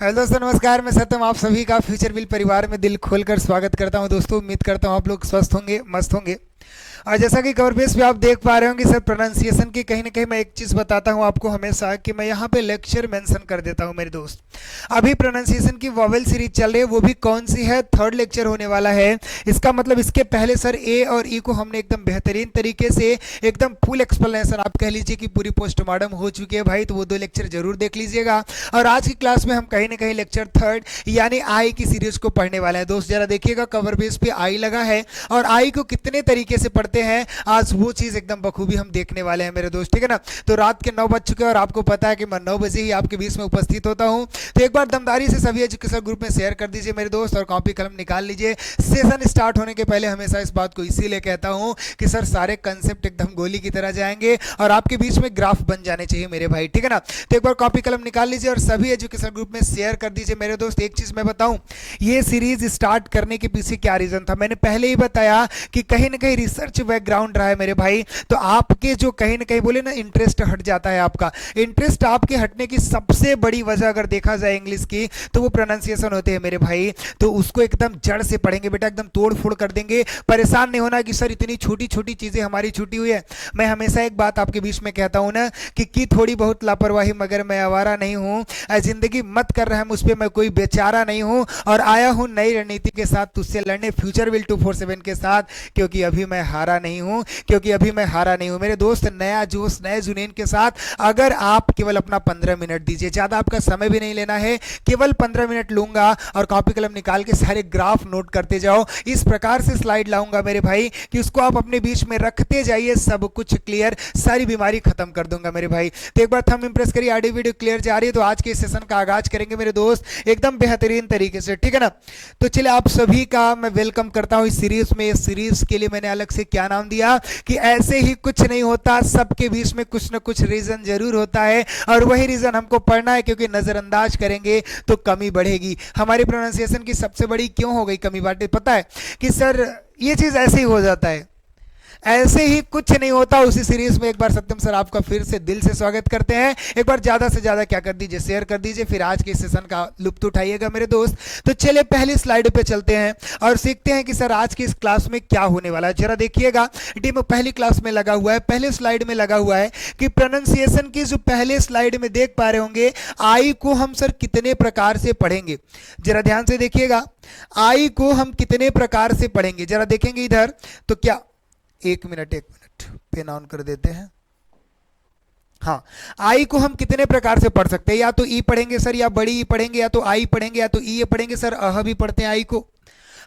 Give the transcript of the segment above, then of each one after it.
Hello दोस्तों, नमस्कार। मैं सत्यम आप सभी का फ्यूचर बिल परिवार में दिल खोलकर स्वागत करता हूं। दोस्तों, उम्मीद करता हूं आप लोग स्वस्थ होंगे, मस्त होंगे। और जैसा कि कवर पेज पे आप देख पा रहे होंगे सर, प्रोनाउंसिएशन की कहीं ना कहीं मैं एक चीज़ बताता हूं आपको हमेशा कि मैं यहाँ पे लेक्चर मेंशन कर देता हूं मेरे दोस्त। अभी प्रोनाउंसिएशन की वॉवेल सीरीज चल रही है, वो भी कौन सी है, थर्ड लेक्चर होने वाला है। इसका मतलब इसके पहले सर ए और ई को हमने एकदम बेहतरीन तरीके से एकदम फुल एक्सप्लेनेशन आप कह लीजिए कि पूरी पोस्टमार्टम हो चुकी है भाई, तो वो दो लेक्चर जरूर देख लीजिएगा। और आज की क्लास में हम कहीं ना कहीं लेक्चर थर्ड यानी आई की सीरीज को पढ़ने वाले हैं। दोस्त जरा देखिएगा, कवर पेज पे आई लगा है और आई को कितने तरीके से पढ़ते हैं आज वो चीज एकदम बखूबी हम देखने वाले हैं मेरे दोस्त, ठीक है ना। तो रात के 9 बज चुके हैं और आपको पता है कि मैं 9 बजे ही आपके बीच में उपस्थित होता हूं। तो एक बार दमदारी से सभी एजुकेशन ग्रुप में शेयर कर दीजिए मेरे दोस्त, और कॉपी कलम निकाल लीजिए। सेशन स्टार्ट होने के पहले हमेशा इस बात को इसीलिए कहता हूं कि सर सारे कंसेप्ट एकदम गोली की तरह जाएंगे और आपके बीच में ग्राफ बन जाने चाहिए मेरे भाई, ठीक है ना। तो एक बार कॉपी कलम निकाल लीजिए और सभी एजुकेशन ग्रुप में शेयर कर दीजिए मेरे दोस्त। एक चीज मैं बताऊं, ये सीरीज स्टार्ट करने के पीछे क्या रीजन था, मैंने पहले ही बताया कि कहीं ना कहीं रिसर्च बैकग्राउंड रहा है मेरे भाई। तो आपके जो कहीं ना कहीं बोले ना इंटरेस्ट हट जाता है, आपका इंटरेस्ट आपके हटने की सबसे बड़ी वजह अगर देखा जाए इंग्लिश की तो वो प्रोनाउंसिएशन होते हैं मेरे भाई। तो उसको एकदम जड़ से पढ़ेंगे बेटा, एकदम तोड़ फोड़ कर देंगे। परेशान नहीं होना कि सर इतनी छोटी छोटी चीजें हमारी छूटी हुई है। मैं हमेशा एक बात आपके बीच में कहता हूं ना कि की थोड़ी बहुत लापरवाही मगर मैं आवारा नहीं हूं। जिंदगी मत कर रहा है मुझ पर, मैं कोई बेचारा नहीं हूं और आया हूं नई रणनीति के साथ तुझसे लड़ने, फ्यूचर विल 247 के साथ, क्योंकि अभी मैं हारा नहीं हूं, क्योंकि अभी मैं हारा नहीं हूं मेरे दोस्त। नया जोश नए जुनून के साथ अगर आप केवल अपना 15 मिनट दीजिए, ज्यादा आपका समय भी नहीं लेना है, केवल 15 मिनट लूंगा और कॉपी कलम निकाल के सारे ग्राफ नोट करते जाओ। इस प्रकार से स्लाइड लाऊंगा मेरे भाई कि उसको आप अपने बीच में रखते जाइए, सब कुछ क्लियर, सारी बीमारी खत्म कर दूंगा मेरे भाई। तो एक बार थंब इंप्रेस करिए, ऑडियो वीडियो क्लियर जा रही है। तो आज के सेशन का आगाज करेंगे मेरे दोस्त एकदम बेहतरीन तरीके से, ठीक है ना। तो चलिए आप सभी का मैं वेलकम करता हूं इस सीरीज में। इस सीरीज के लिए मैंने अलग से क्या नाम दिया कि ऐसे ही कुछ नहीं होता, सबके बीच में कुछ ना कुछ रीजन जरूर होता है और वही रीजन हमको पढ़ना है, क्योंकि नजरअंदाज करेंगे तो कमी बढ़ेगी। हमारी प्रोनाउंसिएशन की सबसे बड़ी क्यों हो गई कमी बातें पता है कि सर ये चीज ऐसे ही हो जाता है, ऐसे ही कुछ नहीं होता। उसी सीरीज में एक बार सत्यम सर आपका फिर से दिल से स्वागत करते हैं। एक बार ज्यादा से ज्यादा क्या कर दीजिए, शेयर कर दीजिए, फिर आज के सेशन का लुत्फ उठाइएगा मेरे दोस्त। तो चलिए पहली स्लाइड पे चलते हैं और सीखते हैं कि सर आज की इस क्लास में क्या होने वाला है। जरा देखिएगा, डेमो पहली क्लास में लगा हुआ है, पहले स्लाइड में लगा हुआ है कि प्रोनाउंसिएशन की जो पहले स्लाइड में देख पा रहे होंगे, आई को हम सर कितने प्रकार से पढ़ेंगे। जरा ध्यान से देखिएगा, आई को हम कितने प्रकार से पढ़ेंगे। जरा देखेंगे इधर तो क्या, एक मिनट पेन ऑन कर देते हैं। हाँ, आई को हम कितने प्रकार से पढ़ सकते हैं, या तो ई पढ़ेंगे सर, या बड़ी ई पढ़ेंगे, या तो आई पढ़ेंगे, या तो ई पढ़ेंगे सर, अह भी पढ़ते हैं आई को।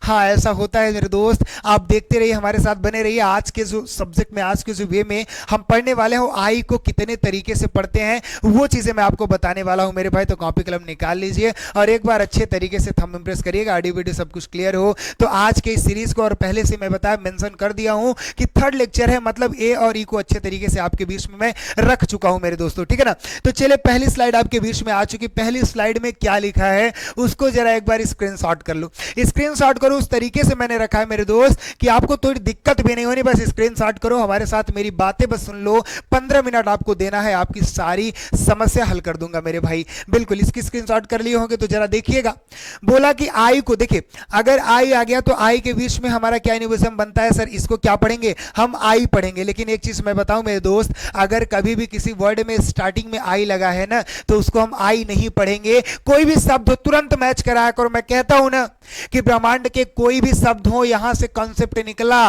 हाँ ऐसा होता है मेरे दोस्त, आप देखते रहिए, हमारे साथ बने रहिए। आज के जो सब्जेक्ट में, आज के जो वे में हम पढ़ने वाले हैं, आई को कितने तरीके से पढ़ते हैं वो चीजें मैं आपको बताने वाला हूं मेरे भाई। तो कॉपी कलम निकाल लीजिए और एक बार अच्छे तरीके से थंब इंप्रेस करिएगा, ऑडियो वीडियो सब कुछ क्लियर हो। तो आज के इस सीरीज को, और पहले से मैं बताया मेंशन कर दिया हूं कि थर्ड लेक्चर है, मतलब ए और ई को अच्छे तरीके से आपके बीच में मैं रख चुका हूं मेरे दोस्तों, ठीक है ना। तो चलिए पहली स्लाइड आपके बीच में आ चुकी। पहली स्लाइड में क्या लिखा है उसको जरा एक बार स्क्रीनशॉट कर लो, स्क्रीनशॉट करो। उस तरीके से मैंने रखा है मेरे दोस्त कि आपको थोड़ी दिक्कत भी नहीं होनी, बस स्क्रीनशॉट करो, हमारे साथ मेरी बातें बस सुन लो। 15 मिनट आपको देना है, आपकी सारी समस्या हल कर दूंगा मेरे भाई। बिल्कुल इसकी स्क्रीनशॉट कर लिए होंगे तो जरा देखिएगा। बोला कि आई को देखिए, अगर आई आ गया तो आई के बीच में हमारा क्या निविजम बनता है सर, इसको क्या पढ़ेंगे हम, आई पढ़ेंगे। लेकिन एक चीज मैं बताऊं मेरे दोस्त, अगर कभी भी किसी वर्ड में स्टार्टिंग में आई लगा है ना तो उसको हम आई नहीं पढ़ेंगे। कोई भी शब्द हो तुरंत मैच कराया करो। मैं कहता हूं ना कि ब्रह्मांड के कोई भी शब्द हो, यहां से कॉन्सेप्ट निकला,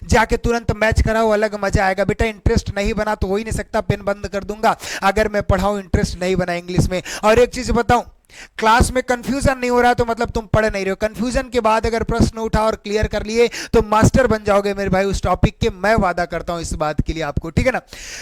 जाके तुरंत मैच कराओ, अलग मजा आएगा। बेटा इंटरेस्ट नहीं बना तो हो ही नहीं सकता, पेन बंद कर दूंगा अगर मैं पढ़ाऊं, इंटरेस्ट नहीं बना इंग्लिश में। और एक चीज बताऊं, क्लास में कंफ्यूजन नहीं हो रहा तो मतलब तुम पढ़ नहीं रहे हो। कंफ्यूजन के बाद अगर प्रश्न उठा और क्लियर कर लिए तो मास्टर बन जाओगे मेरे भाई उस टॉपिक के, मैं वादा करता हूं इस बात के लिए आपको, ठीक है ना।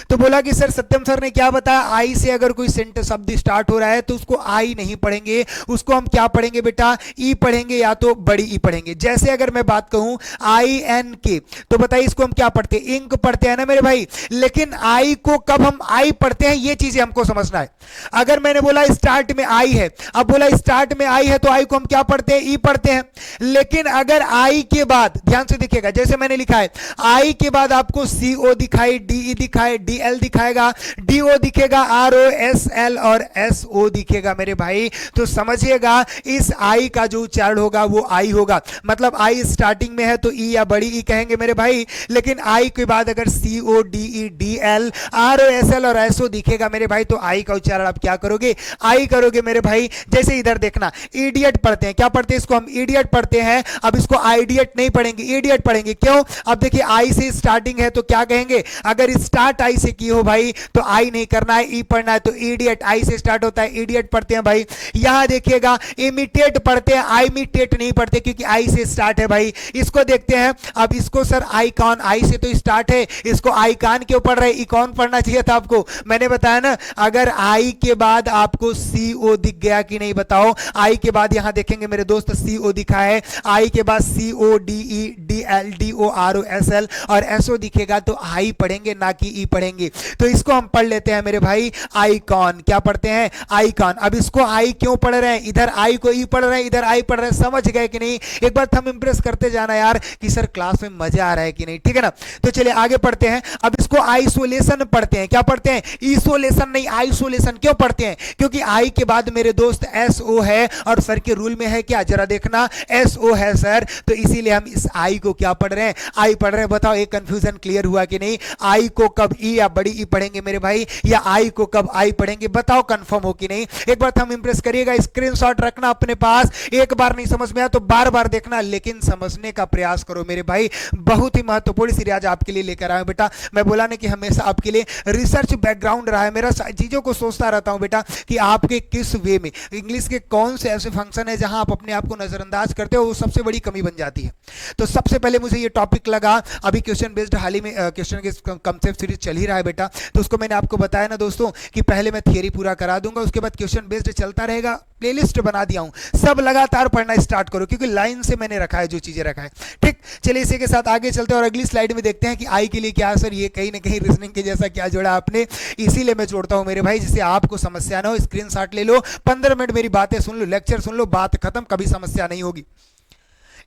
तो बोला कि सर सत्यम सर ने क्या बताया, आई से अगर कोई सेंटेंस शब्द स्टार्ट हो रहा है तो उसको आई नहीं पढ़ेंगे, उसको हम क्या पढ़ेंगे बेटा, ई पढ़ेंगे या तो बड़ी ई पढ़ेंगे। जैसे अगर मैं बात कहूं आई एन के, तो बताइए इसको हम क्या पढ़ते हैं, इंक पढ़ते हैं ना मेरे भाई। लेकिन आई को कब हम आई पढ़ते हैं ये चीजें हमको समझना है। अगर मैंने बोला स्टार्ट में आई है अब बोला स्टार्ट में आई है तो आई को हम क्या पढ़ते हैं, ई पढ़ते हैं। लेकिन अगर आई के बाद ध्यान से दिखेगा, जैसे मैंने लिखा है आई के बाद आपको सी ओ दिखाई, डी ई दिखाए, डी एल दिखाएगा, डी ओ दिखेगा, आर ओ, एस एल और एस ओ दिखेगा मेरे भाई। तो समझिएगा इस आई का जो उच्चारण होगा वो आई होगा। मतलब आई स्टार्टिंग में है तो ई या बड़ी ई कहेंगे मेरे भाई, लेकिन आई के बाद अगर C O, D E, D L, R O, S L और एस ओ दिखेगा मेरे भाई तो आई का उच्चारण आप क्या करोगे, आई करोगे मेरे भाई। जैसे इधर देखना, इडियट पढ़ते हैं, क्या पढ़ते हैं इसको हम, इडियट पढ़ते हैं। अब इसको आइडियट नहीं पढ़ेंगे, इडियट पढ़ेंगे। क्यों? अब देखिए आई से स्टार्टिंग है तो क्या कहेंगे, अगर स्टार्ट आई से की हो भाई तो आई नहीं करना है, ई पढ़ना है। तो इडियट आई से स्टार्ट होता है, इडियट पढ़ते हैं भाई। यहां देखिएगा इमिटेट पढ़ते हैं, इमिटेट नहीं पढ़ते क्योंकि आई से स्टार्ट है भाई। इसको देखते हैं, अब इसको सर आईकॉन, आई से तो स्टार्ट है, इसको आईकॉन क्यों पढ़ रहे हैं, इकॉन पढ़ना चाहिए था आपको। मैंने बताया ना, अगर आई के बाद आपको सी ओ दिख गया कि नहीं बताओ। आई के बाद यहां देखेंगे मेरे दोस्त सी ओ दिखा है, आई के बाद C O, D E, D L, D O, R O, S L और एस ओ दिखेगा तो आई पढ़ेंगे ना कि ई पढ़ेंगे। तो इसको हम पढ़ लेते हैं मेरे भाई आईकॉन, क्या पढ़ते हैं, आईकॉन। अब इसको आई क्यों पढ़ रहे हैं, इधर आई को ई पढ़ रहे हैं, इधर आई पढ़ रहे हैं, समझ गए कि नहीं। एक बार हम इंप्रेस करते जाना यार कि सर क्लास में मजा आ रहा है कि नहीं, ठीक है ना। तो चलिए आगे पढ़ते हैं। अब इसको आइसोलेशन पढ़ते हैं, क्या पढ़ते हैं, इसोलेशन नहीं, आइसोलेशन क्यों पढ़ते हैं, क्योंकि आई के बाद मेरे दोस्त एस ओ है और सर के रूल में है क्या, जरा देखना एस ओ है सर, तो इसीलिए हम इस आई को क्या पढ़ रहे हैं, आई पढ़ रहे हैं। बताओ एक कंफ्यूजन क्लियर हुआ कि नहीं। आई को कब ई या बड़ी ई पढ़ेंगे मेरे भाई, या आई को कब आई पढ़ेंगे, बताओ कंफर्म हो कि नहीं। एक बार हम इंप्रेस करिएगा, स्क्रीनशॉट रखना अपने पास, एक बार नहीं समझ में आया तो बार बार देखना, लेकिन समझने का प्रयास करो मेरे भाई। बहुत ही महत्वपूर्ण सीरीज आज आपके लिए लेकर आया बेटा। मैं बोला ना कि हमेशा आपके लिए रिसर्च बैकग्राउंड रहा है मेरा, चीजों को सोचता रहता हूं बेटा कि आपके किस वे में इंग्लिश के कौन से ऐसे फंक्शन है जहां आप अपने आप को नजरअंदाज करते हो, वो सबसे बड़ी कमी बन जाती है। तो सबसे पहले मुझे ये टॉपिक लगा, अभी क्वेश्चन बेस्ड हाल ही में क्वेश्चन के कंसेप्ट सीरीज चल ही रहा है बेटा, तो उसको मैंने आपको बताया ना दोस्तों कि पहले मैं थियरी पूरा करा दूंगा, उसके बाद क्वेश्चन बेस्ड चलता रहेगा। प्लेलिस्ट बना दिया हूं, सब लगातार पढ़ना स्टार्ट करो क्योंकि लाइन से मैंने रखा है जो चीजें रखा है। ठीक, चलिए इसी के साथ आगे चलते हैं और अगली स्लाइड में देखते हैं कि आई के लिए क्या सर, ये कहीं ना कहीं रीजनिंग के जैसा क्या जोड़ा आपने, इसीलिए मैं जोड़ता हूं मेरे भाई जिससे आपको समस्या ना हो। स्क्रीनशॉट ले लो, 15 मिनट मेरी बातें सुन लो, लेक्चर सुन लो, बात खत्म, कभी समस्या नहीं होगी।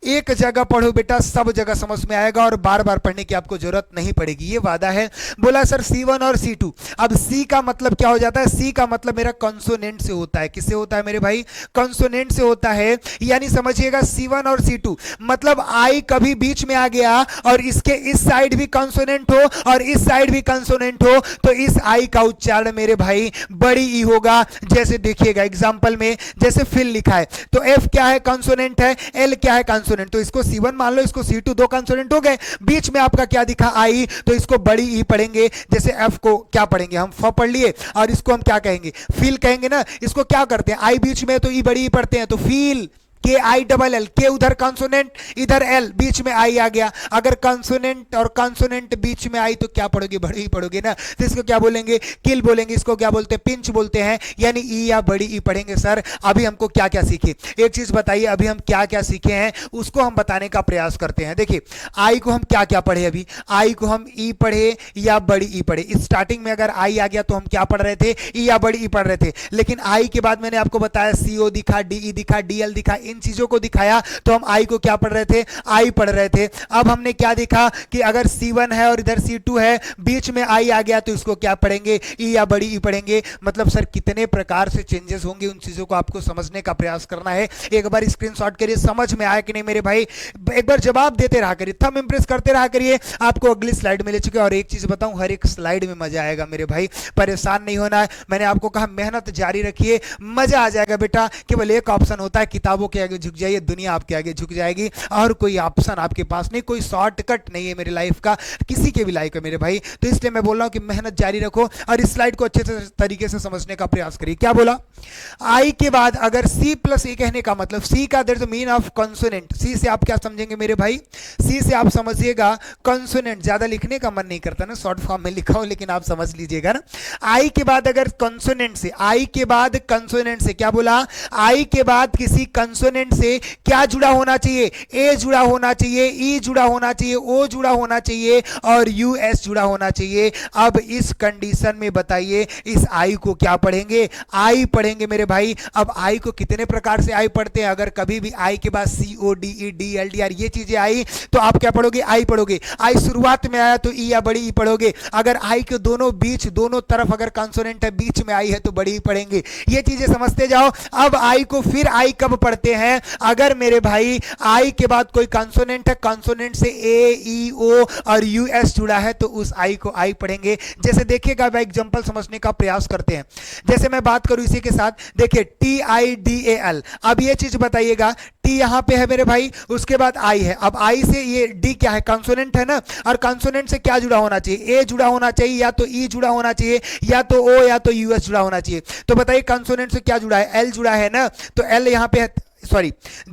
एक जगह पढ़ो बेटा, सब जगह समझ में आएगा और बार बार पढ़ने की आपको जरूरत नहीं पड़ेगी, ये वादा है। बोला सर C1 और C2, अब C का मतलब क्या हो जाता है, C का मतलब मेरा कंसोनेंट से होता है। किससे होता है मेरे भाई, कंसोनेंट से होता है। यानी समझिएगा C1 और C2 मतलब आई कभी बीच में आ गया और इसके इस साइड भी कंसोनेंट हो और इस साइड भी कंसोनेंट हो तो इस आई का उच्चारण मेरे भाई बड़ी ई होगा। जैसे देखिएगा एग्जांपल में, जैसे फिल लिखा है तो F क्या है, कंसोनेंट है, L क्या है, कंसोनेंट, तो इसको C1 मान लो, इसको C2, दो कंसोनेंट हो गए। बीच में आपका क्या दिखा, आई, तो इसको बड़ी ई पढ़ेंगे। जैसे F को क्या पढ़ेंगे हम, फ पढ़ लिए, और इसको हम क्या कहेंगे, फील कहेंगे ना। इसको क्या करते हैं, आई बीच में तो ई बड़ी ई पढ़ते हैं, तो फील, के आई डबल एल, के उधर कंसोनेंट इधर एल, बीच में आई आ गया। अगर कंसोनेंट और कंसोनेंट बीच में आई तो क्या पढ़ोगे, बड़ी ई पढ़ोगे ना, तो इसको क्या बोलेंगे, किल बोलेंगे। इसको क्या बोलते हैं, पिंच बोलते हैं, यानी ई या बड़ी ई पढ़ेंगे। सर अभी हमको क्या क्या सीखे, एक चीज बताइए, अभी हम क्या क्या सीखे हैं उसको हम बताने का प्रयास करते हैं। देखिए आई को हम क्या क्या पढ़े, अभी आई को हम ई पढ़े या बड़ी ई पढ़े। स्टार्टिंग में अगर आई आ गया तो हम क्या पढ़ रहे थे, ई या बड़ी ई पढ़ रहे थे। लेकिन आई के बाद मैंने आपको बताया सीओ दिखा, डीई दिखा, डीएल दिखा, इन चीजों को दिखाया तो हम आई को क्या पढ़ रहे थे, आई पढ़ रहे थे। अब हमने क्या देखा कि अगर C1 है और इधर C2 है, बीच में आई आ गया तो इसको क्या पढ़ेंगे, ई या बड़ी ई पढ़ेंगे। मतलब सर कितने प्रकार से चेंजेस होंगे, उन चीजों को आपको समझने का प्रयास करना है। एक बार स्क्रीनशॉट करिए, समझ में आया कि नहीं मेरे भाई, एक बार जवाब देते रहा करिए, थंब इंप्रेस करते रहा करिए। आपको अगली स्लाइड में ले चुके, और एक चीज बताऊं, हर एक स्लाइड में मजा आएगा मेरे भाई, परेशान नहीं होना है। मैंने आपको कहा मेहनत जारी रखिए, मजा आ जाएगा बेटा। केवल एक ऑप्शन होता है, किताबों के आगे झुक जाइए, दुनिया आपके आगे झुक जाएगी। और कोई ऑप्शन आपके पास नहीं, कोई शॉर्टकट नहीं है मेरी लाइफ का, किसी के भी लाइफ का मेरे भाई। तो इसलिए मैं बोल रहा हूं कि मेहनत जारी रखो और इस स्लाइड को अच्छे तरीके से समझने का प्रयास करिए। क्या बोला, आई के बाद अगर C प्लस ए कहने का मतलब, C का there is mean of consonant. C से आप क्या समझेंगे मेरे भाई, C से आप समझिएगा कंसोनेंट। ज्यादा लिखने का मन नहीं करता ना, शॉर्ट फॉर्म में लिखा हो, लेकिन आप समझ लीजिएगा ना। आई के बाद अगर कंसोनेंट से, आई के बाद कंसोनेंट से, क्या बोला, आई के बाद किसी कंसोनेंट कंसोनेंट से क्या जुड़ा होना चाहिए, ए जुड़ा होना चाहिए, ई जुड़ा होना चाहिए, ओ जुड़ा होना चाहिए और यूएस जुड़ा होना चाहिए। अब इस कंडीशन में बताइए इस आई को क्या पढ़ेंगे, आई पढ़ेंगे मेरे भाई। अब आई को कितने प्रकार से आई पढ़ते हैं, अगर कभी भी आई के बाद C O D E D L D R ये चीजें आई तो आप क्या पढ़ोगे, आई पढ़ोगे। आई शुरुआत में आया तो ई या बड़ी ई पढ़ोगे। अगर आई के दोनों बीच दोनों तरफ अगर कंसोनेंट है, बीच में आई है तो बड़ी ई पढ़ेंगे। ये चीजें समझते जाओ। अब आई को फिर आई कब पढ़ते हैं, अगर मेरे भाई आई के बाद कोई कंसोनेंट है, कंसोनेंट से ए ई ओ और यूएस जुड़ा है तो उस आई को आई पढ़ेंगे। जैसे देखिएगा भाई एग्जांपल समझने का प्रयास करते हैं। जैसे मैं बात करूं इसी के साथ, देखिए T I D A L. अब ये चीज बताइएगा, टी यहां पे है मेरे भाई, उसके बाद आई है। अब आई से ये डी क्या है, कंसोनेंट है ना, और कंसोनेंट से क्या जुड़ा होना चाहिए, ए जुड़ा होना चाहिए, या तो ई जुड़ा होना चाहिए, या तो ओ या तो यूएस जुड़ा होना चाहिए। तो बताइए कंसोनेंट से क्या जुड़ा है, एल जुड़ा है ना, तो एल यहां पे है, सॉरी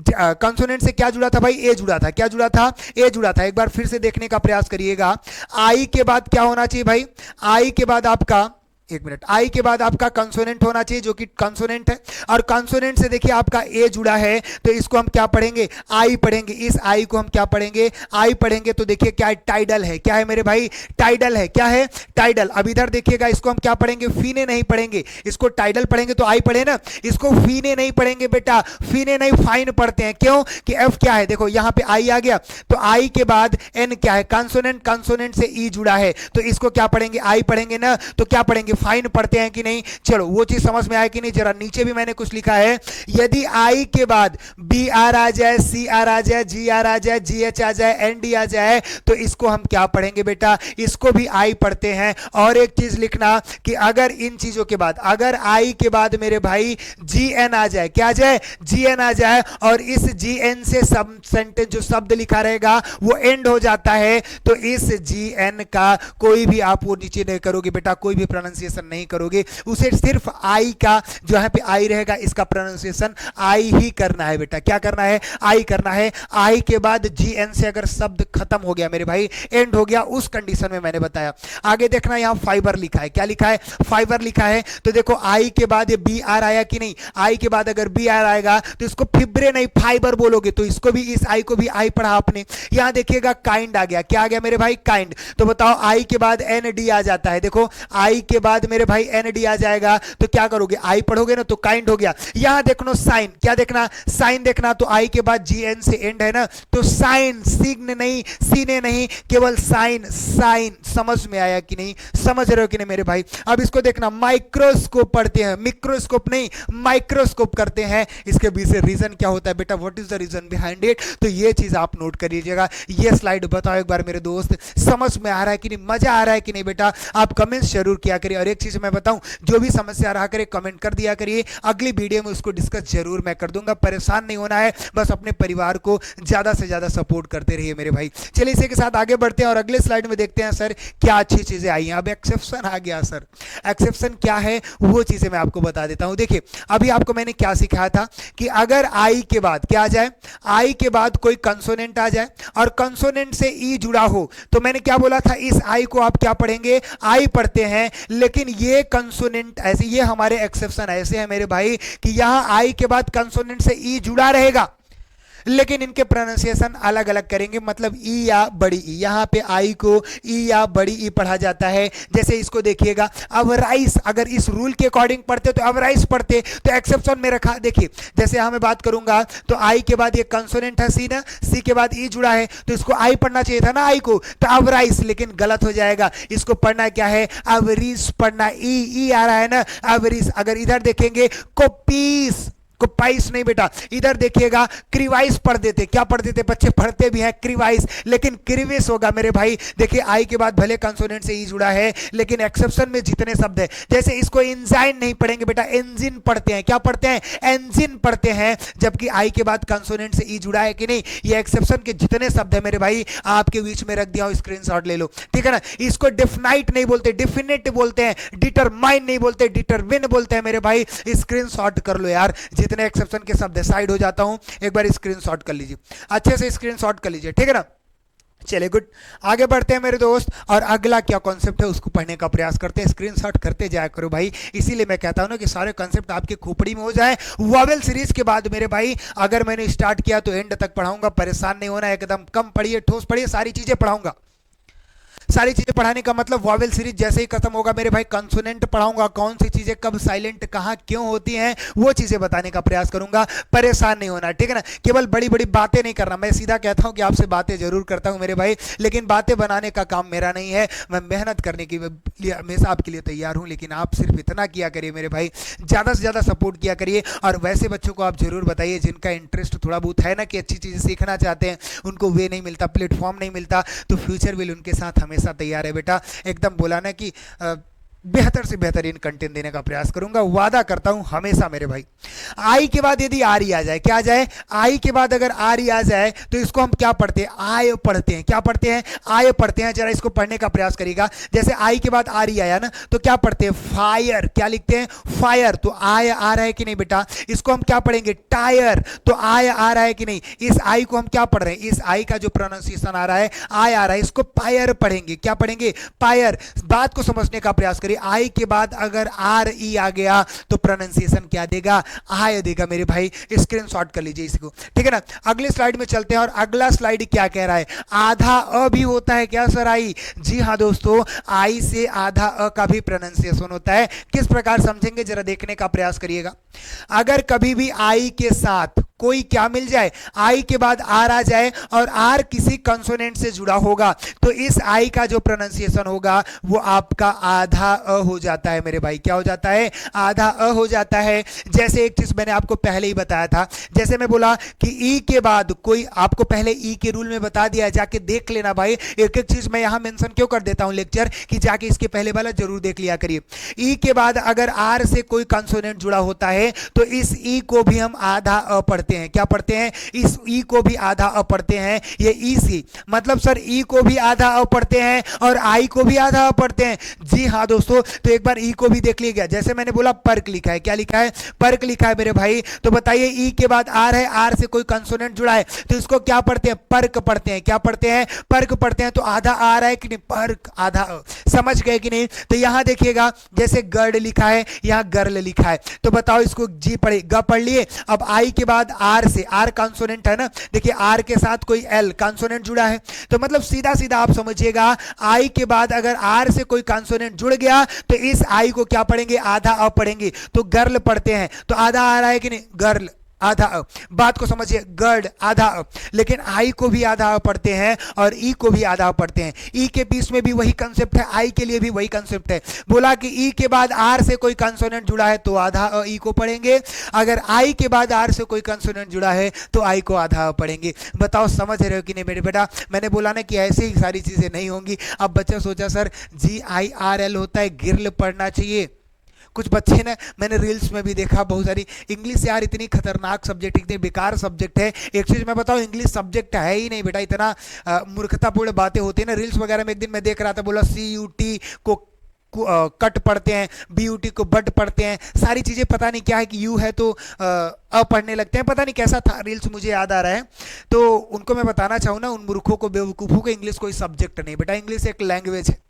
कंसोनेंट से क्या जुड़ा था भाई, ए जुड़ा था। क्या जुड़ा था, ए जुड़ा था। एक बार फिर से देखने का प्रयास करिएगा। आई के बाद क्या होना चाहिए भाई, आई के बाद आपका, एक मिनट, आई के बाद आपका कंसोनेंट होना चाहिए जो कि कंसोनेंट है, और कंसोनेंट से देखिए आपका ए जुड़ा है तो इसको हम क्या पढ़ेंगे, आई पढ़ेंगे। इस आई को हम क्या पढ़ेंगे, आई पढ़ेंगे। तो देखिए क्या है, टाइडल है। क्या है मेरे भाई, टाइडल है। क्या है, टाइडल। अब इधर देखिएगा, इसको हम क्या पढ़ेंगे, फीने नहीं पढ़ेंगे। इसको टाइडल पढ़ेंगे तो आई पढ़े ना, इसको फीने नहीं पढ़ेंगे बेटा, फीने नहीं फाइन पढ़ते हैं। क्यों कि एफ क्या है, देखो यहां पे आई आ गया तो आई के बाद एन क्या है, कंसोनेंट, कंसोनेंट से ई जुड़ा है तो इसको क्या पढ़ेंगे, आई पढ़ेंगे ना। तो क्या पढ़ेंगे, फाइन पढ़ते हैं कि नहीं। चलो वो चीज समझ में आया कि नहीं, जरा नीचे भी मैंने कुछ लिखा है। यदि आई के बाद बी आर आ जाए, सी आर आ जाए, जी आर आ जाए, जी एच आ जाए, एन डी आ जाए तो इसको हम क्या पढ़ेंगे बेटा, इसको भी आई पढ़ते हैं। और एक चीज लिखना कि अगर इन चीजों के बाद, अगर आई के बाद मेरे भाई जी एन आ जाए, क्या आ जाए, जी एन आ जाए, और इस जी एन से सब सेंटेंस जो शब्द लिखा रहेगा वो एंड हो जाता है तो इस जी एन का कोई भी आप वो नीचे नहीं करोगे बेटा, कोई भी प्रोनाउंसिएशन नहीं करोगे, उसे सिर्फ आई का जो है पे आई रहेगा, इसका प्रोनाउंसिएशन आई ही करना है बेटा। क्या करना है, आई करना है। आई के बाद जी एन से अगर शब्द खत्म हो गया मेरे भाई, एंड हो गया, उस कंडीशन में मैंने बताया। आगे देखना यहां फाइबर लिखा है। क्या लिखा है, फाइबर लिखा है। तो देखो आई के बाद ये बी आर आया कि नहीं, आई के बाद अगर बी आर आएगा तो इसको फिब्रे नहीं फाइबर बोलोगे, तो इसको भी, इस आई को भी आई पढ़ा आपने। यहां देखिएगा काइंड आ गया। क्या आ गया मेरे भाई, काइंड। तो बताओ आई के बाद एन डी आ जाता है। देखो आई के बाद मेरे भाई एन डी आ जाएगा तो क्या करोगे, आई पढ़ोगे ना, तो काइंड हो गया। यहां देखो साइन, क्या देखना, साइन देखना। तो आई के बाद जी एन से एंड है ना, तो साइन, सिग्न नहीं, सीने नहीं, केवल साइन, साइन। समझ में आया कि नहीं, समझ रहे हो कि नहीं मेरे भाई। अब इसको देखना, माइक्रोस्कोप पढ़ते हैं, मिक्रोस्कोप नहीं, माइक्रोस्कोप करते हैं। इसके पीछे रीजन क्या होता है बेटा, what is the reason behind it, तो ये चीज आप नोट कर लीजिएगा। ये स्लाइड बताओ एक बार मेरे दोस्त, समझ में आ रहा है कि नहीं, मजा आ रहा है कि नहीं बेटा। आप कमेंट जरूर किया करिए। और एक चीज मैं बताऊं, जो भी समस्या रहा करे कमेंट कर दिया करिए, अगली वीडियो में उसको डिस्कस जरूर मैं कर दूंगा। परेशान नहीं होना है, बस अपने परिवार को ज्यादा से ज्यादा सपोर्ट करते रहिए मेरे भाई। चलिए इसी के साथ आगे बढ़ते हैं और अगले स्लाइड में देखते हैं सर क्या अच्छी चीजें आई हैं। अब एक्सेप्शन आ गया सर, एक्सेप्शन क्या है वो चीजें मैं आपको बता देता हूं। देखिए अभी आपको मैंने क्या सिखाया था कि अगर आई के बाद क्या आ जाए, आई के बाद कोई कंसोनेंट आ जाए और कंसोनेंट से ई जुड़ा हो, तो मैंने क्या बोला था, इस आई को आप क्या पढ़ेंगे, आई पढ़ते हैं। लेकिन ये कंसोनेंट ऐसे, ये हमारे एक्सेप्शन ऐसे है मेरे भाई कि यहां आई के बाद कंसोनेंट से ई जुड़ा रहेगा, लेकिन इनके प्रोनाउंसिएशन अलग अलग करेंगे। मतलब ई या बड़ी ई, यहां पे आई को ई या बड़ी ई पढ़ा जाता है। जैसे इसको देखिएगा, अब राइस, अगर इस रूल के अकॉर्डिंग पढ़ते तो अब राइस पढ़ते, तो एक्सेप्शन में रखा। देखिए जैसे यहां मैं बात करूंगा तो आई के बाद ये कंसोनेंट है सी ना, सी के बाद ई जुड़ा है तो इसको आई पढ़ना चाहिए था ना आई को, तो अब राइस, लेकिन गलत हो जाएगा। इसको पढ़ना क्या है, अब रीस पढ़ना, ई आ रहा है ना, अब रीस। अगर इधर देखेंगे कोपीस, पाइस नहीं बेटा, इधर देखिएगा क्रिवाइस पढ़ देते। क्या पढ़ देते बच्चे, पढ़ते भी हैं क्रिवाइस, लेकिन क्रिविस होगा मेरे भाई। देखिए आई के बाद भले कंसोनेंट से ई जुड़ा है, लेकिन एक्सेप्शन में जितने शब्द है, जैसे इसको इंजाइन नहीं पढ़ेंगे बेटा, एंजिन पढ़ते हैं। क्या पढ़ते हैं, एंजिन पढ़ते हैं, जबकि आई के बाद कंसोनेंट से ई जुड़ा है कि नहीं। ये एक्सेप्शन के जितने शब्द है मेरे भाई आपके बीच में रख दिया हूं, स्क्रीनशॉट ले लो, ठीक है ना। इसको डिफिनाइट नहीं बोलते, डिफिनिट बोलते हैं। डिटरमाइन नहीं बोलते, डिटरमिन बोलते हैं मेरे भाई। स्क्रीनशॉट कर लो यार, जितने एक्सेप्शन के शब्द साइड हो जाता हूं, एक बार स्क्रीनशॉट कर लीजिए, अच्छे से स्क्रीनशॉट कर लीजिए, ठीक है ना। चले गुड, आगे बढ़ते हैं मेरे दोस्त, और अगला क्या कॉन्सेप्ट है उसको पढ़ने का प्रयास करते हैं। स्क्रीनशॉट करते जाया करो भाई, इसीलिए मैं कहता हूं ना कि सारे कॉन्सेप्ट आपके खोपड़ी में हो जाए। वॉवेल सीरीज के बाद मेरे भाई अगर मैंने स्टार्ट किया तो एंड तक पढ़ाऊंगा, परेशान नहीं होना, एकदम कम पढ़िए, ठोस पढ़िए, सारी चीजें पढ़ाऊंगा। सारी चीजें पढ़ाने का मतलब वॉवेल सीरीज जैसे ही खत्म होगा मेरे भाई कंसोनेंट पढ़ाऊंगा, कौन सी चीजें कब साइलेंट कहां क्यों होती हैं वो चीजें बताने का प्रयास करूंगा, परेशान नहीं होना, ठीक है ना। केवल बड़ी बड़ी बातें नहीं करना, मैं सीधा कहता हूं कि आपसे बातें जरूर करता हूं मेरे भाई, लेकिन बातें बनाने का काम मेरा नहीं है। मैं मेहनत करने के लिए हमेशा आपके लिए तैयार हूं, लेकिन आप सिर्फ इतना किया करिए मेरे भाई, ज्यादा से ज्यादा सपोर्ट किया करिए। और वैसे बच्चों को आप जरूर बताइए जिनका इंटरेस्ट थोड़ा बहुत है ना कि अच्छी चीजें सीखना चाहते हैं, उनको वे नहीं मिलता, प्लेटफॉर्म नहीं मिलता, तो फ्यूचर विल उनके साथ हमेशा तैयार है बेटा। एकदम बोला ना कि बेहतर से बेहतरीन कंटेंट देने का प्रयास करूंगा, वादा करता हूं हमेशा मेरे भाई। आई के बाद यदि आर ई आ जाए, क्या आ जाए, आई के बाद अगर आर ई आ जाए तो इसको हम क्या पढ़ते हैं, आय पढ़ते हैं। क्या पढ़ते हैं, आय पढ़ते हैं। जरा इसको पढ़ने का प्रयास करिएगा। जैसे आई के बाद आर ई आया ना तो क्या पढ़ते हैं, फायर। क्या लिखते हैं, फायर। तो आय आ रहा है कि नहीं बेटा, इसको हम क्या पढ़ेंगे, टायर। तो आय आ रहा है कि नहीं, इस आई को हम क्या पढ़ रहे हैं, इस आई का जो प्रोनाउंसिएशन आ रहा है, आय आ रहा है, इसको पायर पढ़ेंगे। क्या पढ़ेंगे, पायर। बात को समझने का प्रयास करिए। आई के बाद अगर आर ई आ गया तो प्रोनाउंसिएशन क्या देगा, आय देगा मेरे भाई। स्क्रीनशॉट कर लीजिए इसको, ठीक है ना। अगले स्लाइड में चलते हैं, और अगला स्लाइड क्या कह रहा है, आधा अ भी होता है क्या सर आई, जी हाँ दोस्तों, आई से आधा अ का भी प्रोनाउंसिएशन होता है। किस प्रकार समझेंगे जरा देखने का प्रयास करिएगा। अगर कभी भी आई के साथ कोई क्या मिल जाए, आई के बाद आर आ जाए और आर किसी कंसोनेंट से जुड़ा होगा तो इस आई का जो प्रोनाउंसिएशन होगा वो आपका आधा अ हो जाता है मेरे भाई। क्या हो जाता है, आधा अ हो जाता है। जैसे एक चीज मैंने आपको पहले ही बताया था, जैसे मैं बोला कि ई के बाद कोई, आपको पहले ई के रूल में बता दिया, जाके देख लेना भाई। एक एक चीज मैं यहां मेंशन क्यों कर देता हूं लेक्चर, कि जाके इसके पहले वाला जरूर देख लिया करिए। ई के बाद अगर आर से कोई कंसोनेंट जुड़ा होता है तो इस ई को भी हम आधा अ पढ़ते हैं। क्या पढ़ते हैं, इस ई को भी आधा अ पढ़ते हैं। ये ई सी मतलब सर ई को भी आधा अ पढ़ते हैं और आई को भी आधा अ पढ़ते हैं, जी हाँ दोस्तों। तो एक बार ई को भी देख लीजिएगा। जैसे मैंने बोला पर्क लिखा है, क्या लिखा है, पर्क लिखा है मेरे भाई। तो बताइए ई के बाद आर है, आर से कोई कंसोनेंट जुड़ा है तो इसको क्या पढ़ते हैं, पर्क पढ़ते हैं। क्या पढ़ते हैं, पर्क पढ़ते हैं। तो आधा आ रहा है कि नहीं, पर्क आधा अ। समझ गए कि नहीं। तो यहां देखिएगा जैसे गर्ड लिखा है, यहां गर्ल लिखा है, तो बताओ इसको जी पढ़े, ग पढ़ लिए। अब आई के बाद आर से, आर कंसोनेंट है ना, देखिए आर के साथ कोई एल कंसोनेंट जुड़ा है, तो मतलब सीधा सीधा आप समझिएगा आई के बाद अगर आर से कोई कंसोनेंट जुड़ गया तो इस आई को क्या पढ़ेंगे, आधा अ पढ़ेंगे। तो गर्ल पढ़ते हैं, तो आधा आ रहा है कि नहीं, गर्ल आधा अ। बात को समझिए, गर्ड आधा अ। लेकिन आई को भी आधा अ पढ़ते हैं और ई को भी आधा अ पढ़ते हैं। ई के बीच में भी वही कंसेप्ट है, आई के लिए भी वही कंसेप्ट है। बोला कि ई के बाद आर से कोई कंसोनेंट जुड़ा है तो आधा अ ई को पढ़ेंगे, अगर आई के बाद आर से कोई कंसोनेंट जुड़ा है तो आई को आधा अ पढ़ेंगे। बताओ समझ रहे हो कि नहीं मेरे बेटा। मैंने बोला ना कि ऐसे ही सारी चीजें नहीं होंगी। अब बच्चा सोचा sir ji I R L होता है, गिरल पढ़ना चाहिए। कुछ बच्चे ना, मैंने रील्स में भी देखा बहुत सारी, इंग्लिश यार इतनी खतरनाक सब्जेक्ट, इतनी बेकार सब्जेक्ट है। एक चीज मैं बताऊं, इंग्लिश सब्जेक्ट है ही नहीं बेटा। इतना मूर्खतापूर्ण बातें होती है ना रील्स वगैरह में। एक दिन मैं देख रहा था, बोला सी यू टी को कट पढ़ते हैं, बी यू टी को बट पढ़ते हैं, सारी चीजें पता नहीं क्या है कि यू है तो अ पढ़ने लगते हैं। पता नहीं कैसा था रील्स, मुझे याद आ रहा है। तो उनको मैं बताना चाहूँ ना, उन मूर्खों को, बेवकूफ़ों को, इंग्लिश कोई सब्जेक्ट नहीं बेटा। इंग्लिश एक लैंग्वेज है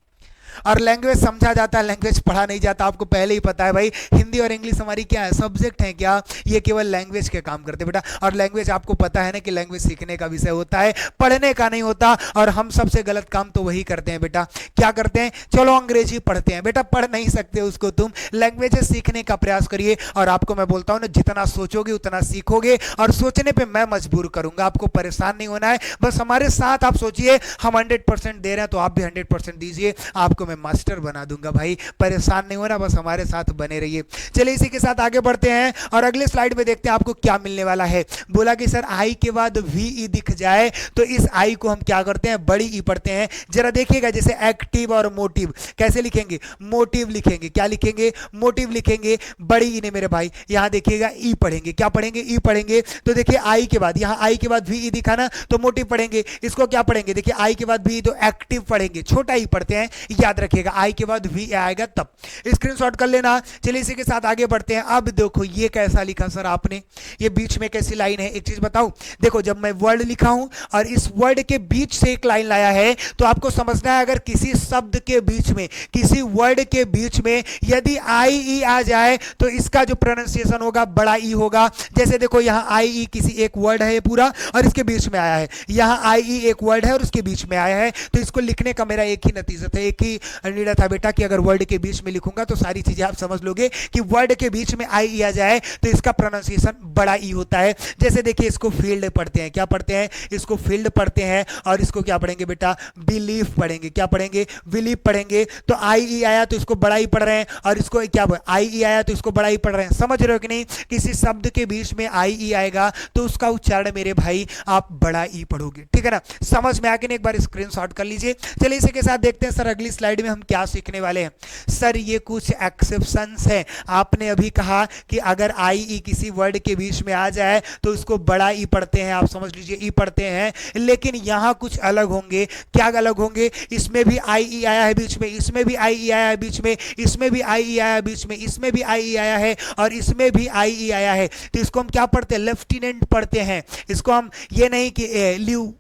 और लैंग्वेज समझा जाता है, लैंग्वेज पढ़ा नहीं जाता। आपको पहले ही पता है भाई, हिंदी और इंग्लिश हमारी क्या है, सब्जेक्ट है क्या, ये केवल लैंग्वेज के काम करते बेटा। और लैंग्वेज आपको पता है ना कि लैंग्वेज सीखने का विषय होता है, पढ़ने का नहीं होता। और हम सबसे गलत काम तो वही करते हैं बेटा। क्या करते हैं, चलो अंग्रेजी पढ़ते हैं। बेटा पढ़ नहीं सकते उसको तुम, लैंग्वेजेस सीखने का प्रयास करिए। और आपको मैं बोलता हूँ ना, जितना सोचोगे उतना सीखोगे, और सोचने पर मैं मजबूर करूंगा, आपको परेशान नहीं होना है। बस हमारे साथ आप सोचिए, हम 100% दे रहे हैं तो आप भी 100% दीजिए, आपको मैं मास्टर बना दूंगा भाई। परेशान नहीं होना, बस हमारे साथ बने रहिए। चलिए इसी के साथ आगे बढ़ते हैं और अगले स्लाइड में देखते हैं आपको क्या मिलने वाला है। बोला कि सर आई के बाद वी ई दिख जाए तो इस आई को हम क्या करते हैं, बड़ी ई पढ़ते हैं। जरा देखिएगा, जैसे एक्टिव और मोटिव कैसे लिखेंगे, मोटिव लिखेंगे। क्या लिखेंगे, मोटिव लिखेंगे। बड़ी ई ने मेरे भाई, यहां देखिएगा ई पढ़ेंगे। क्या पढ़ेंगे, ई पढ़ेंगे। तो देखिए आई के बाद, यहां आई के बाद वी ई दिखा ना, तो मोटिव पढ़ेंगे। इसको क्या पढ़ेंगे, देखिए आई के बाद वी तो एक्टिव पढ़ेंगे, छोटा ई पढ़ते हैं, याद याद रखिएगा, आई के बाद वी आएगा तब। स्क्रीनशॉट कर लेना। चलिए इसी के साथ आगे बढ़ते हैं। अब देखो ये कैसा लिखा सर आपने, ये बीच में कैसी लाइन है, एक चीज बताऊं, देखो जब मैं वर्ड लिखा हूं और इस वर्ड के बीच से एक लाइन लाया है तो आपको समझना है, अगर किसी शब्द के बीच में, किसी वर्ड के बीच में यदि आई ई आ जाए तो इसका जो प्रोनाउंसिएशन होगा बड़ा ई होगा। जैसे देखो यहाँ आई ई किसी एक वर्ड है ये पूरा और इसके बीच में आया है, यहाँ आई ई एक वर्ड है और उसके बीच में आया है, तो इसको लिखने का मेरा एक ही नतीजा था, एक ही निर्णय था बेटा कि अगर वर्ड के बीच में लिखूंगा तो सारी चीजें आप समझ लोगे कि वर्ड के बीच में आई ई आ जाए तो इसका प्रोनाउंसिएशन बड़ा ई होता है। जैसे देखिए इसको फील्ड पढ़ते हैं, क्या पढ़ते हैं, इसको फील्ड पढ़ते हैं और इसको क्या पढ़ेंगे बेटा, बिलीफ पढ़ेंगे, क्या पढ़ेंगे, बिलीफ पढ़ेंगे। तो आई ई आया तो इसको बड़ा ई पढ़ रहे हैं और इसको क्या आई ई आया तो इसको बड़ा ई पढ़ रहे हैं। समझ रहे हो कि नहीं, किसी शब्द के बीच में आई ई आएगा तो उसका उच्चारण मेरे भाई आप बड़ा ई पढ़ोगे, ठीक है ना। समझ में आके एक बार स्क्रीनशॉट कर लीजिए। चलिए इसी के साथ देखते हैं सर अगली स्लाइड में हम क्या सीखने वाले हैं। सर ये कुछ एक्सेप्शंस है, आपने अभी कहा कि अगर आई ई किसी वर्ड के बीच में आ जाए तो उसको बड़ा ई पढ़ते हैं, आप समझ लीजिए ई पढ़ते हैं, लेकिन यहां कुछ अलग होंगे। क्या अलग होंगे, इसमें भी आई ई आया है बीच में, इसमें भी आई ई आया है बीच में, इसमें भी आई ई आया है बीच में, इसमें भी आई ई आया है और इसमें भी आई ई आया है। तो इसको हम क्या पढ़ते हैं, लेफ्टिनेंट पढ़ते हैं। इसको हम ये नहीं कि ल्यू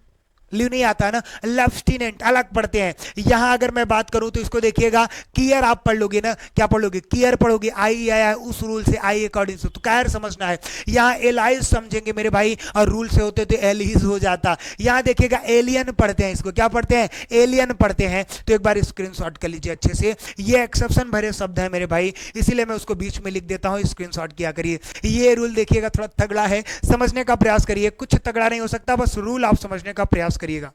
नहीं आता ना, लेफ्टिनेंट अलग पढ़ते हैं। यहां अगर मैं बात करूं तो इसको देखिएगा, कियर आप पढ़ लोगे ना, क्या पढ़ लोगे, कियर पढ़ोगे, आई आया है उस रूल से, आई अकॉर्डिंग से, तो कैर समझना है। यहां एलाइज समझेंगे मेरे भाई और रूल से होते तो एलिज हो जाता। यहां देखिएगा एलियन पढ़ते हैं, इसको क्या पढ़ते हैं, एलियन पढ़ते हैं। तो एक बार स्क्रीनशॉट कर लीजिए अच्छे से, ये एक्सेप्शन भरे शब्द है मेरे भाई, इसीलिए मैं उसको बीच में लिख देता हूं, स्क्रीनशॉट किया करिए। ये रूल देखिएगा थोड़ा तगड़ा है, समझने का प्रयास करिए, कुछ तगड़ा नहीं हो सकता, बस रूल आप समझने का प्रयास करिएगा।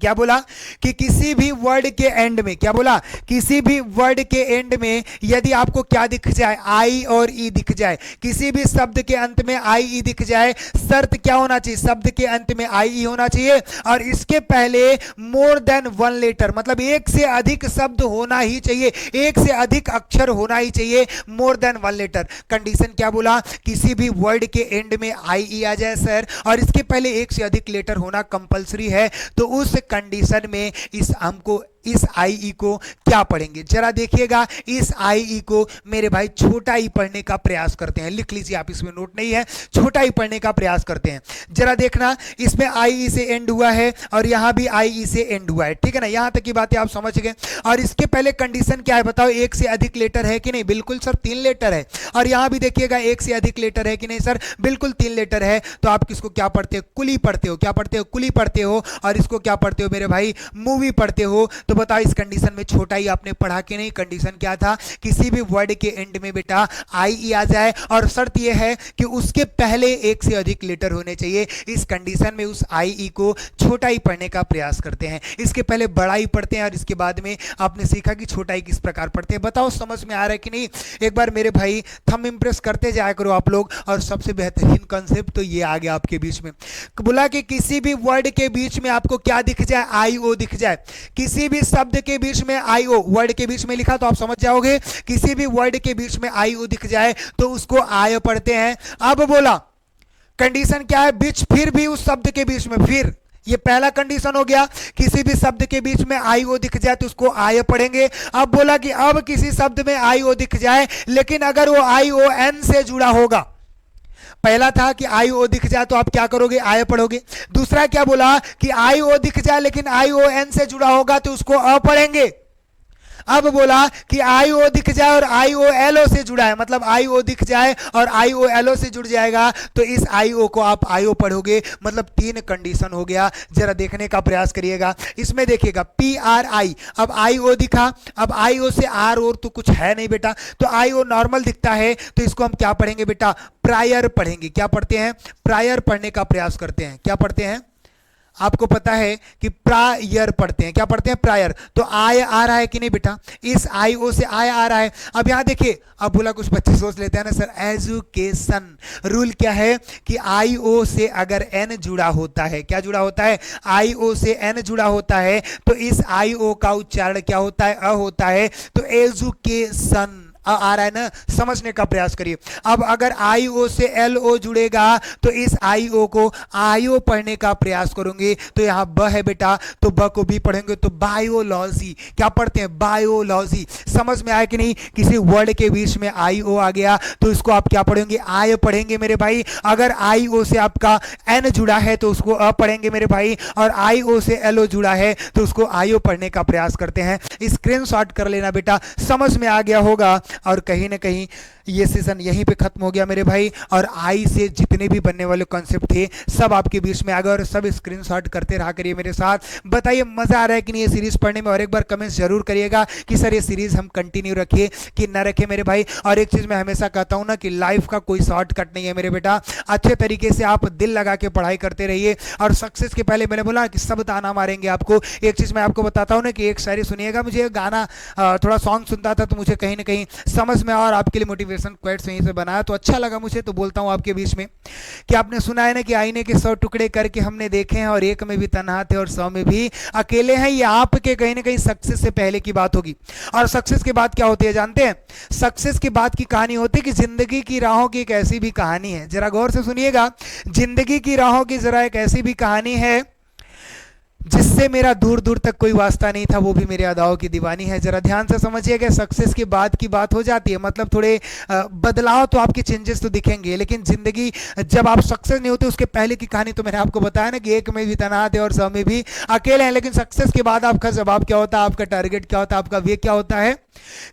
क्या बोला कि किसी भी वर्ड के एंड में, क्या बोला, किसी भी वर्ड के एंड में यदि आपको क्या दिख जाए, आई और ई दिख जाए, किसी भी शब्द के अंत में आई ई दिख जाए, शर्त क्या होना चाहिए, शब्द के अंत में आई ई होना चाहिए और इसके पहले मोर देन वन लेटर, मतलब एक से अधिक शब्द होना ही चाहिए, एक से अधिक अक्षर होना ही चाहिए, more than one letter. Condition क्या बोला, किसी भी वर्ड के एंड में आई ई आ जाए सर और इसके पहले एक से अधिक लेटर होना कंपलसरी है, तो उस कंडीशन में इस हमको इस आई ई को क्या पढ़ेंगे, जरा देखिएगा। इस आई ई को मेरे भाई छोटा ई पढ़ने का प्रयास करते हैं, लिख लीजिए आप, इसमें नोट नहीं है, छोटा ई पढ़ने का प्रयास करते हैं। जरा देखना, इसमें आई ई से एंड हुआ है और यहां भी आई ई से एंड हुआ है, ठीक है ना, यहां तक की बातें आप समझ गए। और इसके पहले कंडीशन क्या है बताओ, एक से अधिक लेटर है कि नहीं, बिल्कुल सर 3 लेटर है। और यहां भी देखिएगा एक से अधिक लेटर है कि नहीं सर, बिल्कुल 3 लेटर है। तो आप किसको क्या पढ़ते हो, कुली पढ़ते हो, क्या पढ़ते हो, कुली पढ़ते हो। और इसको क्या पढ़ते हो मेरे भाई, मूवी पढ़ते हो। तो बताओ इस कंडीशन में छोटा ही आपने पढ़ा कि नहीं, कंडीशन क्या था, किसी भी वर्ड के एंड में बेटा आई ई आ जाए और शर्त यह है कि उसके पहले एक से अधिक लेटर होने चाहिए। इस कंडीशन में उस आई ई को छोटा ही पढ़ने का प्रयास करते हैं, इसके पहले बड़ा ही पढ़ते हैं और इसके बाद में आपने सीखा कि छोटा ही किस प्रकार पढ़ते हैं। बताओ समझ में आ रहा है कि नहीं, एक बार मेरे भाई थंब इंप्रेस करते जाया करो आप लोग। और सबसे बेहतरीन कॉन्सेप्ट तो ये आ गया आपके बीच में, बोला कि किसी भी वर्ड के बीच में आपको क्या दिख जाए, आई ओ दिख जाए। किसी भी शब्द के बीच में आई ओ, वर्ड के बीच में लिखा तो आप समझ जाओगे, किसी भी वर्ड के बीच में आई ओ दिख जाए तो उसको आय पढ़ते हैं। अब बोला कंडीशन क्या है, बीच फिर भी उस शब्द के बीच में, फिर ये पहला कंडीशन हो गया, किसी भी शब्द के बीच में आई ओ दिख जाए तो उसको आय पढ़ेंगे। अब बोला कि अब किसी शब्द में आई ओ दिख जाए लेकिन अगर वो आई ओ एन से जुड़ा होगा, पहला था कि आई ओ दिख जाए तो आप क्या करोगे, आय पढ़ोगे। दूसरा क्या बोला कि आई ओ दिख जाए लेकिन आई ओ एन से जुड़ा होगा तो उसको अ पढ़ेंगे। अब बोला कि आई ओ दिख जाए और आई ओ एल ओ से जुड़ा है, मतलब आई ओ दिख जाए और आई ओ एल ओ से जुड़ जाएगा तो इस आई ओ को आप आई ओ पढ़ोगे। मतलब 3 कंडीशन हो गया, जरा देखने का प्रयास करिएगा। इसमें देखिएगा पी आर आई, अब आई ओ दिखा, अब आई ओ से आर और तो कुछ है नहीं बेटा, तो आई ओ नॉर्मल दिखता है तो इसको हम क्या पढ़ेंगे बेटा, प्रायर पढ़ेंगे। क्या पढ़ते हैं, प्रायर पढ़ने का प्रयास करते हैं। क्या पढ़ते हैं, आपको पता है कि प्रायर पढ़ते हैं, क्या पढ़ते हैं, प्रायर। तो आय आ रहा है कि नहीं बेटा, इस आई ओ से आय आ रहा है। अब यहां देखिए, अब बोला कुछ बच्चे सोच लेते हैं ना सर, एजुकेशन रूल क्या है कि आई ओ से अगर एन जुड़ा होता है, क्या जुड़ा होता है, आई ओ से एन जुड़ा होता है तो इस आई ओ का उच्चारण क्या होता है, अ होता है। तो एजुकेशन आ रहा है ना, समझने का प्रयास करिए। अब अगर आई ओ से एल ओ जुड़ेगा तो इस आई ओ को आई ओ पढ़ने का प्रयास करूंगी, तो यहां ब है बेटा, तो ब को भी पढ़ेंगे तो बायोलॉजी। क्या पढ़ते हैं? बायोलॉजी। समझ में आया कि नहीं? किसी वर्ड के बीच में आई ओ आ गया तो इसको आप क्या पढ़ेंगे? आय पढ़ेंगे मेरे भाई। अगर आई ओ से आपका एन जुड़ा है तो उसको अ पढ़ेंगे मेरे भाई, और आई ओ से एल ओ जुड़ा है तो उसको आई ओ पढ़ने का प्रयास करते हैं। स्क्रीनशॉट कर लेना बेटा, समझ में आ गया होगा। और कहीं ना कहीं ये सेशन यहीं पे खत्म हो गया मेरे भाई, और आई से जितने भी बनने वाले कॉन्सेप्ट थे सब आपके बीच में आ गए, और सब स्क्रीनशॉट करते रहा करिए मेरे साथ। बताइए मजा आ रहा है कि नहीं ये सीरीज पढ़ने में? और एक बार कमेंट जरूर करिएगा कि सर ये सीरीज हम कंटिन्यू रखिए कि ना रखे मेरे भाई। और एक चीज मैं हमेशा कहता हूं ना कि लाइफ का कोई शॉर्टकट नहीं है मेरे बेटा, अच्छे तरीके से आप दिल लगा के पढ़ाई करते रहिए। और सक्सेस के पहले मैंने बोला कि सब ताना मारेंगे आपको। एक चीज मैं आपको बताता हूं ना कि एक शायरी सुनिएगा, मुझे गाना थोड़ा सॉन्ग सुनता था तो मुझे कहीं ना कहीं समझ में और आपके लिए मोटिवेशन क्वेट्स यहीं से बनाया तो अच्छा लगा मुझे, तो बोलता हूं आपके बीच में कि आपने सुना है ना कि आईने के 100 टुकड़े करके हमने देखे हैं, और एक में भी तन्हा थे और 100 में भी अकेले हैं। ये आपके कहीं ना कहीं सक्सेस से पहले की बात होगी। और सक्सेस के बाद क्या होती है जानते हैं? सक्सेस के बाद की कहानी होती है कि जिंदगी की राहों की एक ऐसी भी कहानी है, जरा गौर से सुनिएगा। जिंदगी की राहों की जरा एक ऐसी भी कहानी है जिससे मेरा दूर दूर तक कोई वास्ता नहीं था, वो भी मेरे अदाओं की दीवानी है। जरा ध्यान से समझिएगा, सक्सेस के बाद की बात हो जाती है, मतलब थोड़े बदलाव तो आपके चेंजेस तो दिखेंगे, लेकिन जिंदगी जब आप सक्सेस नहीं होते उसके पहले की कहानी तो मैंने आपको बताया ना कि एक में भी तन्हा थे और 100 में भी अकेले हैं। लेकिन सक्सेस के बाद आपका जवाब क्या होता है, आपका टारगेट क्या होता है, आपका वे क्या होता है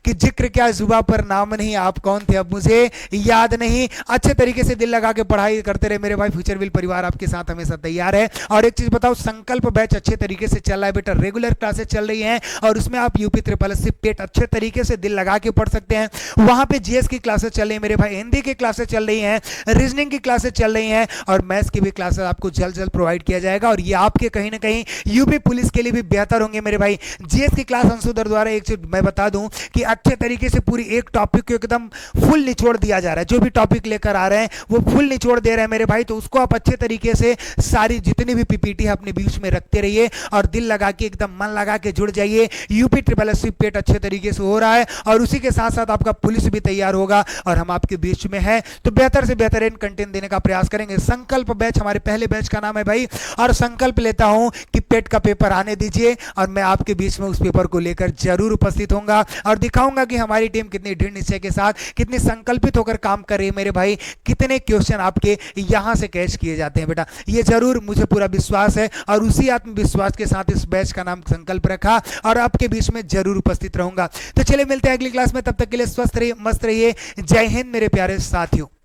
कि जिक्र क्या जुबा पर नाम नहीं, आप कौन थे अब मुझे याद नहीं। अच्छे तरीके से दिल लगा के पढ़ाई करते रहे मेरे भाई, फ्यूचर विल परिवार आपके साथ हमेशा तैयार है। और एक चीज बताओ, संकल्प बैच अच्छे तरीके से चल रहा है बेटा, रेगुलर क्लासेस चल रही हैं, और उसमें आप यूपी ट्रिपल एस पेट अच्छे तरीके से दिल लगा के पढ़ सकते हैं। वहां पे जीएस की क्लासेस चल रही है मेरे भाई, हिंदी की क्लासेस चल रही हैं, रीजनिंग की क्लासेस चल रही हैं, और मैथ्स की भी क्लासेस आपको जल्द जल्द प्रोवाइड किया जाएगा। और ये आपके कहीं ना कहीं यूपी पुलिस के लिए भी बेहतर होंगे मेरे भाई। जीएस की क्लास अंशुधर द्वारा एक चीज मैं बता दूं कि अच्छे तरीके से पूरी एक टॉपिक को एकदम फुल निचोड़ दिया जा रहा है। जो भी टॉपिक लेकर आ रहे हैं वो फुल निचोड़ दे रहे हैं मेरे भाई, तो उसको आप अच्छे तरीके से सारी जितनी भी पीपीटी है अपने बीच में रखते रहिए, और दिल लगा के एकदम मन लगा के जुड़ जाइए। यूपी ट्रिपल एस पेट अच्छे तरीके से हो रहा है, और उसी के साथ साथ आपका पुलिस भी तैयार होगा, और हम आपके बीच में है, तो बेहतर से बेहतरीन कंटेंट देने का प्रयास करेंगे। संकल्प बैच हमारे पहले बैच का नाम है भाई, और संकल्प लेता हूं कि पेट का पेपर आने दीजिए, और मैं आपके बीच में उस पेपर को लेकर जरूर उपस्थित होऊंगा, और दिखाऊंगा कि हमारी टीम कितनी दृढ़ निश्चय के साथ, कितनी संकल्पित होकर काम कर रही है मेरे भाई, कितने क्वेश्चन आपके यहां से कैच किए जाते हैं बेटा, ये जरूर मुझे पूरा विश्वास है। और उसी आत्मविश्वास के साथ इस बैच का नाम संकल्प रखा, और आपके बीच में जरूर उपस्थित रहूंगा। तो चलिए मिलते हैं अगली क्लास में, तब तक के लिए स्वस्थ रहिए, मस्त रहिए। जय हिंद मेरे प्यारे साथियों।